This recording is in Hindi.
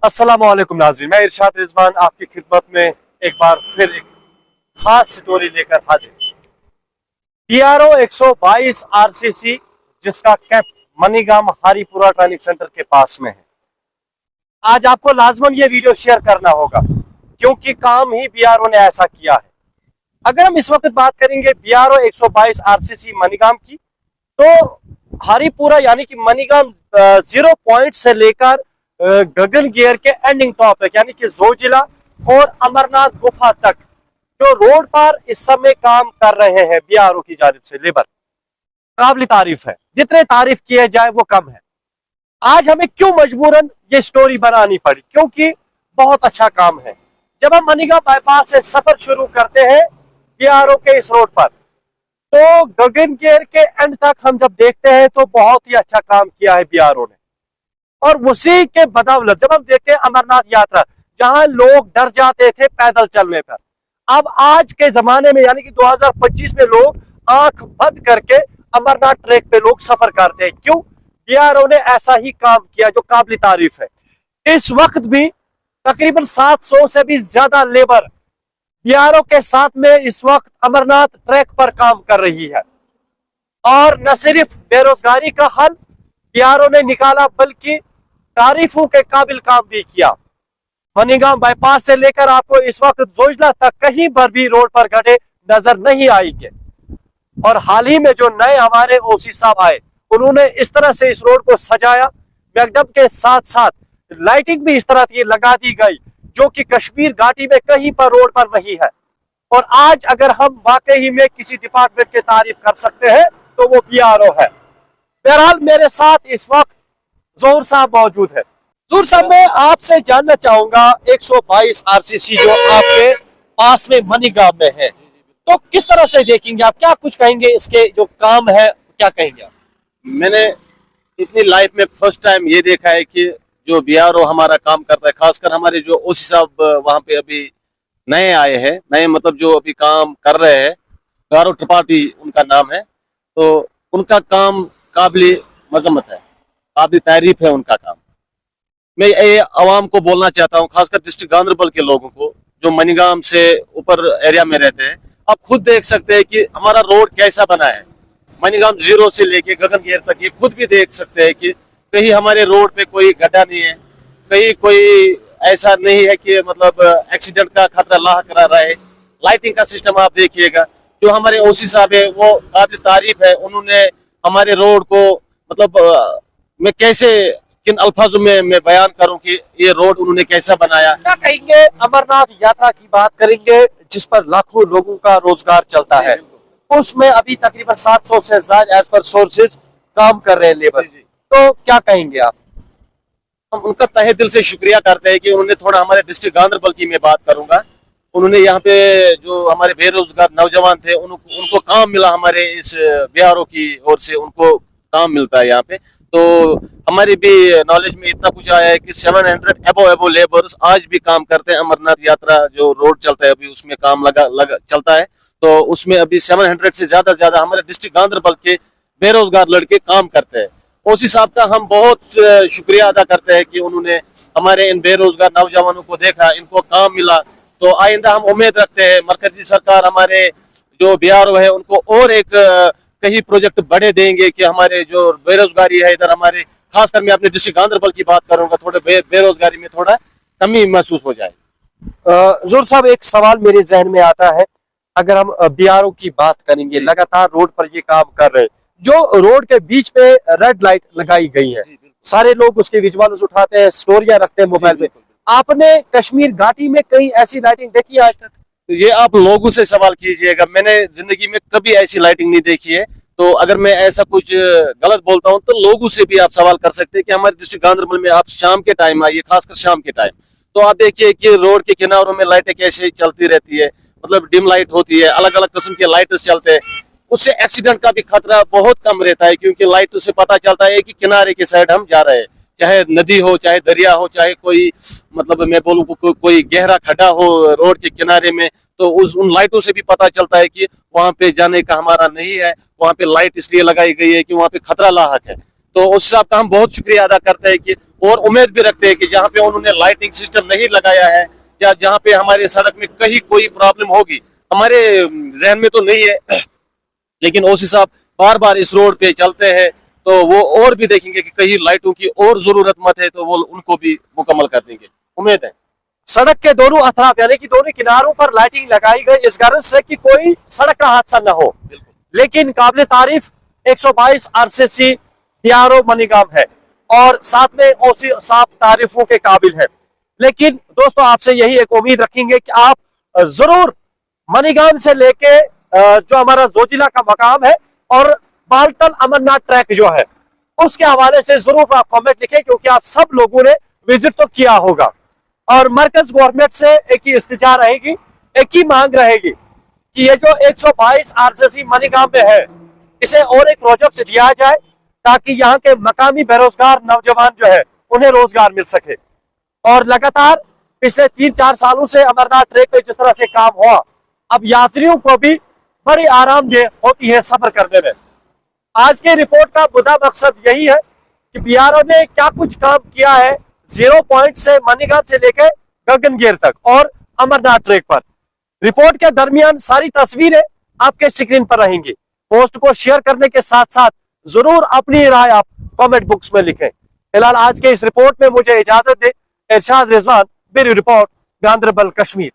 अस्सलाम वालेकुम नाज़रीन, मैं इरशाद रिजवान आपकी खिदमत में एक बार फिर एक खास स्टोरी लेकर हाजिर। DRO 122 RCC जिसका कैंप मनीगाम हारीपुरा ट्रेनिंग सेंटर के पास में है। आज आपको लाजमन ये वीडियो शेयर करना होगा क्योंकि काम ही BRO ने ऐसा किया है। अगर हम इस वक्त बात करेंगे BRO 122 RCC मनीगाम की, तो हारीपुरा यानी कि मनीगाम 0 पॉइंट से लेकर गगन गियर के एंडिंग टॉप तक यानी कि जोजिला और अमरनाथ गुफा तक जो रोड पर इस समय काम कर रहे हैं BRO की जानिब से लेबर, काबिल तारीफ है। जितने तारीफ किए जाए वो कम है। आज हमें क्यों मजबूरन ये स्टोरी बनानी पड़ी, क्योंकि बहुत अच्छा काम है। जब हम मनीगाम बाईपास से सफर शुरू करते हैं BRO के इस रोड पर, तो गगन गियर के एंड तक हम जब देखते हैं तो बहुत ही अच्छा काम किया है BRO ने। और उसी के बदौलत जब हम देखते हैं अमरनाथ यात्रा, जहां लोग डर जाते थे पैदल चलने पर, अब आज के जमाने में यानी कि 2025 में लोग आंख बंद करके अमरनाथ ट्रैक पे लोग सफर करते हैं। क्यों? BRO ने ऐसा ही काम किया जो काबिल तारीफ है। इस वक्त भी तकरीबन 700 से भी ज्यादा लेबर BRO के साथ में इस वक्त अमरनाथ ट्रैक पर काम कर रही है। और न सिर्फ बेरोजगारी का हल BRO ने निकाला, बल्कि तारीफों के काबिल काम भी किया। मनीगाम बाईपास से लेकर आपको इस वक्त जोजिला तक कहीं पर भी रोड पर गड्ढे नजर नहीं आएंगे। और हाल ही में जो नए हमारे OC साहब आए, उन्होंने इस तरह से इस रोड को सजाया। मैकडम के साथ साथ लाइटिंग भी इस तरह की लगा दी गई जो कि कश्मीर घाटी में कहीं पर रोड पर नहीं है। और आज अगर हम वाकई में किसी डिपार्टमेंट की तारीफ कर सकते हैं तो वो BRO है। बहरहाल मेरे साथ इस वक्त जोहर साहब मौजूद है। जोहर साहब, मैं आपसे जानना चाहूंगा 122 RCC जो आपके पास में मनीगाम में है, तो किस तरह से देखेंगे आप, क्या कुछ कहेंगे इसके जो काम है, क्या कहेंगे आप? मैंने इतनी लाइफ में फर्स्ट टाइम ये देखा है कि जो BRO हमारा काम करता है, खासकर हमारे जो OC साहब वहाँ पे अभी नए आए हैं, नए मतलब जो अभी काम कर रहे हैं, गौरव त्रिपाठी उनका नाम है, तो उनका काम काबिल मजम्मत है, काबिल तारीफ है उनका काम। मैं ये आवाम को बोलना चाहता हूँ, खासकर डिस्ट्रिक्ट गांधरबल के लोगों को जो मनीगाम से ऊपर एरिया में रहते हैं, आप खुद देख सकते हैं कि हमारा रोड कैसा बना है। मनीगाम 0 से लेके गगन गियर तक ये खुद भी देख सकते हैं कि कहीं हमारे रोड पे कोई गड्ढा नहीं है, कहीं कोई ऐसा नहीं है कि मतलब एक्सीडेंट का खतरा लाक रहा है। लाइटिंग का सिस्टम आप देखिएगा। जो हमारे OC साहब है वो काबिल तारीफ है। उन्होंने हमारे रोड को मतलब मैं कैसे किन अल्फाजों में मैं बयान करूं कि ये रोड उन्होंने कैसा बनाया। क्या कहेंगे? अमरनाथ यात्रा की बात करेंगे जिस पर लाखों लोगों का रोजगार चलता है, उसमें अभी तकरीबन 700 से ज्यादा एज पर सोर्सेज काम कर रहे हैं लेबर, तो क्या कहेंगे आप? हम उनका तहे दिल से शुक्रिया करते हैं कि उन्होंने थोड़ा हमारे डिस्ट्रिक्ट गांधरबल की मैं बात करूंगा, उन्होंने यहाँ पे जो हमारे बेरोजगार नौजवान थे उनको काम मिला। हमारे इस BRO की ओर से उनको काम मिलता है यहाँ पे। तो हमारी भी नॉलेज में इतना कुछ आया है कि 700 एबो लेबर्स आज भी काम करते हैं। अमरनाथ यात्रा जो रोड चलता है अभी उसमें काम लगा चलता है, तो उसमें अभी 700 से ज्यादा हमारे डिस्ट्रिक्ट गांधरबल के बेरोजगार लड़के काम करते हैं। OC साहब का हम बहुत शुक्रिया अदा करते हैं कि उन्होंने हमारे इन बेरोजगार नौजवानों को देखा, इनको काम मिला। तो आइंदा हम उम्मीद रखते हैं मरकजी सरकार हमारे जो BRO है उनको और एक कई प्रोजेक्ट बड़े देंगे कि हमारे जो बेरोजगारी है इधर, हमारे खासकर मैं अपने डिस्ट्रिक्ट गांधरबल की बात करूंगा, थोड़े बेरोजगारी में थोड़ा कमी महसूस हो जाए। जोहर साहब, एक सवाल मेरे जहन में आता है। अगर हम BRO की बात करेंगे, लगातार रोड पर ये काम कर रहे हैं, जो रोड के बीच पे रेड लाइट लगाई गई है, सारे लोग उसके विजुअल्स उठाते हैं, स्टोरियां रखते हैं मोबाइल पे। आपने कश्मीर घाटी में कहीं ऐसी लाइटिंग देखी है आज तक? ये आप लोगों से सवाल कीजिएगा, मैंने जिंदगी में कभी ऐसी लाइटिंग नहीं देखी है। तो अगर मैं ऐसा कुछ गलत बोलता हूं तो लोगों से भी आप सवाल कर सकते हैं कि हमारे डिस्ट्रिक्ट गांधरबल में आप शाम के टाइम आइए, खासकर शाम के टाइम, तो आप देखिए कि रोड के किनारों में लाइटें कैसे चलती रहती है, मतलब डिम लाइट होती है, अलग अलग किस्म के लाइट्स चलते हैं। उससे एक्सीडेंट का भी खतरा बहुत कम रहता है, क्योंकि लाइट से पता चलता है कि किनारे के साइड हम जा रहे हैं, चाहे नदी हो, चाहे दरिया हो, चाहे कोई मतलब मैं बोलूँ कोई गहरा खड्डा हो रोड के किनारे में, तो उन लाइटों से भी पता चलता है कि वहां पे जाने का हमारा नहीं है। वहां पे लाइट इसलिए लगाई गई है कि वहां पे खतरा लाहक है। तो उस हिसाब का हम बहुत शुक्रिया अदा करते हैं कि और उम्मीद भी रखते हैं कि जहाँ पे उन्होंने लाइटिंग सिस्टम नहीं लगाया है या जहाँ पे हमारे सड़क में कहीं कोई प्रॉब्लम होगी, हमारे जहन में तो नहीं है, लेकिन ओसी साहब बार बार इस रोड पे चलते हैं तो वो और भी देखेंगे कि कहीं लाइटों की और जरूरत मत है तो वो उनको भी मुकम्मल कर देंगे, उम्मीद है। सड़क के दोनों अतराफ यानी कि दोनों किनारों पर लाइटिंग लगाई गई इस गर्ज से कि कोई सड़क का हादसा न हो। लेकिन काबिल तारीफ 122 आरसीसी बीआरओ मनीगाम है और साथ में ओसी साहब तारीफों के काबिल है। लेकिन दोस्तों आपसे यही एक उम्मीद रखेंगे कि आप जरूर मनीगाम से लेके जो हमारा जोजिला का मकाम है और बालटल अमरनाथ ट्रैक जो है उसके हवाले से जरूर आप कमेंट लिखें, क्योंकि आप सब लोगों ने विजिट तो किया होगा। और मरकज गवर्नमेंट से एक ही इस्तिजा रहेगी, एक ही मांग रहेगी कि ये जो 122 आरसीसी मनीगाम में है इसे और एक प्रोजेक्ट दिया जाए ताकि यहाँ के मकामी बेरोजगार नौजवान जो है उन्हें रोजगार मिल सके। और लगातार पिछले 3-4 सालों से अमरनाथ ट्रैक पे जिस तरह से काम हुआ, अब यात्रियों को भी बड़ी आरामदेह होती है सफर करने में। आज के रिपोर्ट का मुद्दा मकसद यही है कि बीआरओ ने क्या कुछ काम किया है 0 पॉइंट से मनीगाम से लेकर गगनगेर तक और अमरनाथ ट्रैक पर। रिपोर्ट के दरमियान सारी तस्वीरें आपके स्क्रीन पर रहेंगी। पोस्ट को शेयर करने के साथ साथ जरूर अपनी राय आप कमेंट बॉक्स में लिखें। फिलहाल आज के इस रिपोर्ट में मुझे इजाजत दे। इरशाद रिजवान, ब्यूरो रिपोर्ट, गांधरबल, कश्मीर।